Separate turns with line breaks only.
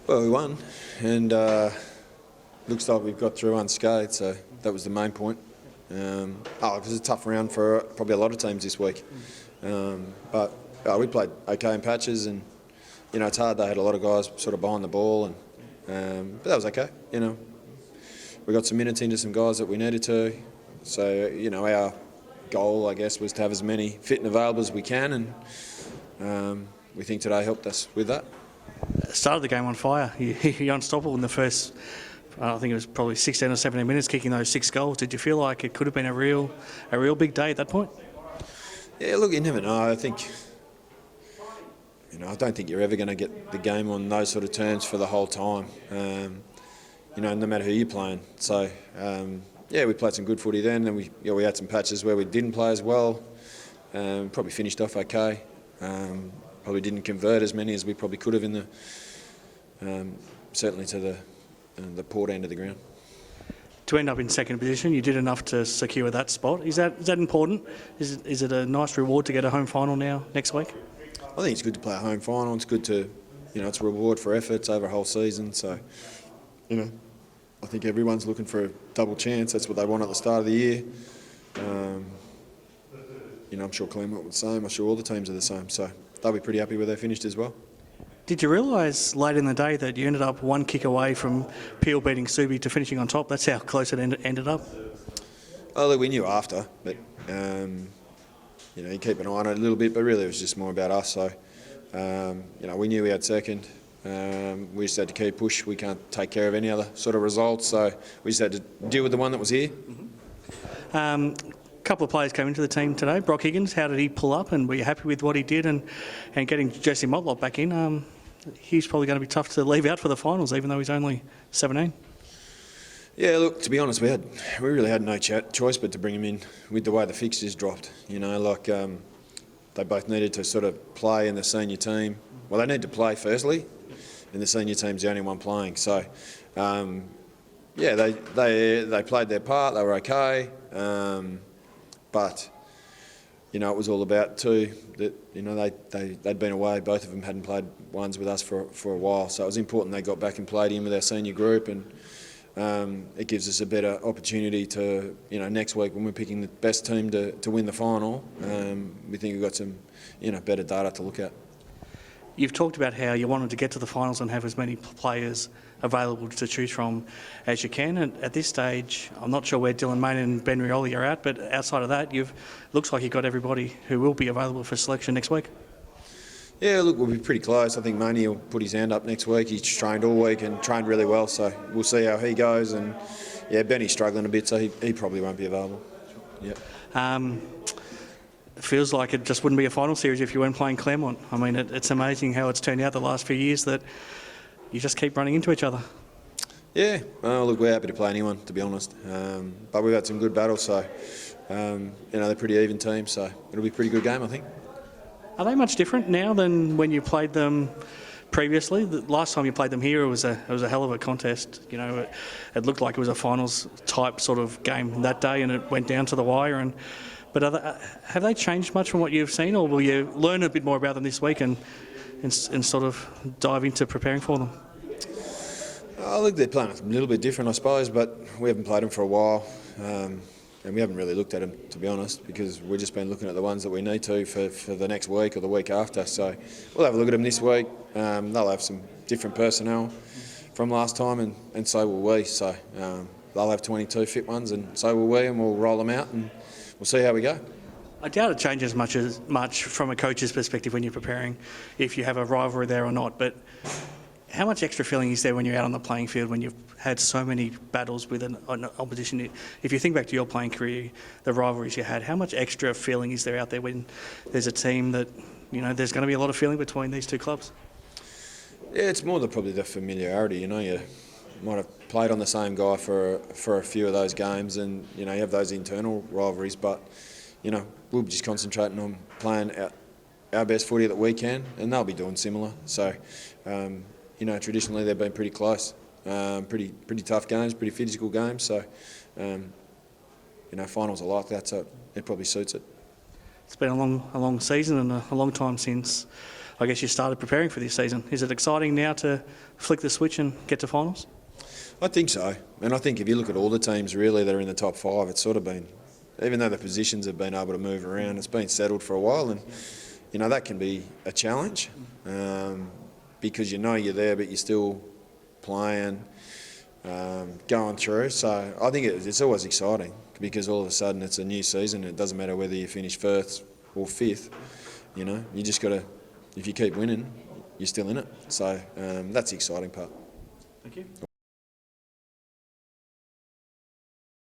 Well, we won, and looks like we've got through unscathed, so that was the main point. It was a tough round for probably a lot of teams this week. But we played okay in patches, and it's hard. They had a lot of guys sort of behind the ball, but that was okay. We got some minutes into some guys that we needed to. So our goal, I guess, was to have as many fit and available as we can, and we think today helped us with that.
Started the game on fire. You're unstoppable in the first, I think it was probably 16 or 17 minutes, kicking those 6 goals. Did you feel like it could have been a real big day at that point?
Yeah, look, you never know. I think, I don't think you're ever going to get the game on those sort of terms for the whole time. No matter who you're playing. So, we played some good footy then. Then we had some patches where we didn't play as well. Probably finished off okay. Probably didn't convert as many as we probably could have in the certainly to the port end of the ground.
To end up in second position, you did enough to secure that spot. Is that important? Is it a nice reward to get a home final now next week?
I think it's good to play a home final. It's good to, it's a reward for efforts over a whole season. So, I think everyone's looking for a double chance. That's what they want at the start of the year. I'm sure Claremont was the same. I'm sure all the teams are the same. So they'll be pretty happy where they finished as well.
Did you realise late in the day that you ended up 1 kick away from Peel beating Subi to finishing on top? That's how close it ended up.
Oh, look, we knew after, but you keep an eye on it a little bit. But really, it was just more about us. So we knew we had second. We just had to keep push. We can't take care of any other sort of results, so we just had to deal with the one that was here.
A couple of players came into the team today. Brock Higgins, how did he pull up, and were you happy with what he did? And getting Jesse Motlop back in, he's probably going to be tough to leave out for the finals, even though he's only 17.
Yeah, look, to be honest, we really had no choice but to bring him in with the way the fixtures dropped. They both needed to sort of play in the senior team. Well, they need to play firstly, and the senior team's the only one playing. So, they played their part. They were okay, but it was all about too that they'd been away. Both of them hadn't played ones with us for a while, so it was important they got back and played in with our senior group, and it gives us a better opportunity to next week when we're picking the best team to win the final. We think we've got some better data to look at.
You've talked about how you wanted to get to the finals and have as many players available to choose from as you can. And at this stage, I'm not sure where Dylan Main and Ben Rioli are at, but outside of that, looks like you've got everybody who will be available for selection next week.
Yeah, look, we'll be pretty close. I think Maney will put his hand up next week. He's trained all week and trained really well, so we'll see how he goes. And Benny's struggling a bit, so he probably won't be available. Yeah.
It feels like it just wouldn't be a final series if you weren't playing Claremont. I mean, it's amazing how it's turned out the last few years that you just keep running into each other.
Yeah, well, look, we're happy to play anyone, to be honest. But we've had some good battles, so they're a pretty even team, so it'll be a pretty good game, I think.
Are they much different now than when you played them previously? The last time you played them here, it was a hell of a contest. It looked like it was a finals type sort of game that day, and it went down to the wire. But have they changed much from what you've seen, or will you learn a bit more about them this week and sort of dive into preparing for them?
I think they're playing a little bit different, I suppose, but we haven't played them for a while, and we haven't really looked at them, to be honest, because we've just been looking at the ones that we need to for the next week or the week after. So we'll have a look at them this week. They'll have some different personnel from last time, and so will we. So they'll have 22 fit ones, and so will we, and we'll roll them out and we'll see how we go.
I doubt it changes much from a coach's perspective when you're preparing, if you have a rivalry there or not. But how much extra feeling is there when you're out on the playing field when you've had so many battles with an opposition? If you think back to your playing career, the rivalries you had, how much extra feeling is there out there when there's a team that, there's going to be a lot of feeling between these two clubs?
Yeah, it's more probably the familiarity. You might have played on the same guy for a few of those games, and you have those internal rivalries, but we'll be just concentrating on playing our best footy that we can, and they'll be doing similar. So traditionally they've been pretty close, pretty tough games, pretty physical games. So finals are like that, so it probably suits it.
It's been a long season and a long time since I guess you started preparing for this season. Is it exciting now to flick the switch and get to finals?
I think so. And I think if you look at all the teams really that are in the top 5, it's sort of been, even though the positions have been able to move around, it's been settled for a while. And, you know, that can be a challenge because you know you're there but you're still playing, going through. So I think it's always exciting because all of a sudden it's a new season. It doesn't matter whether you finish 1st or 5th. You know, you just got to, if you keep winning, you're still in it. So that's the exciting part.
Thank you.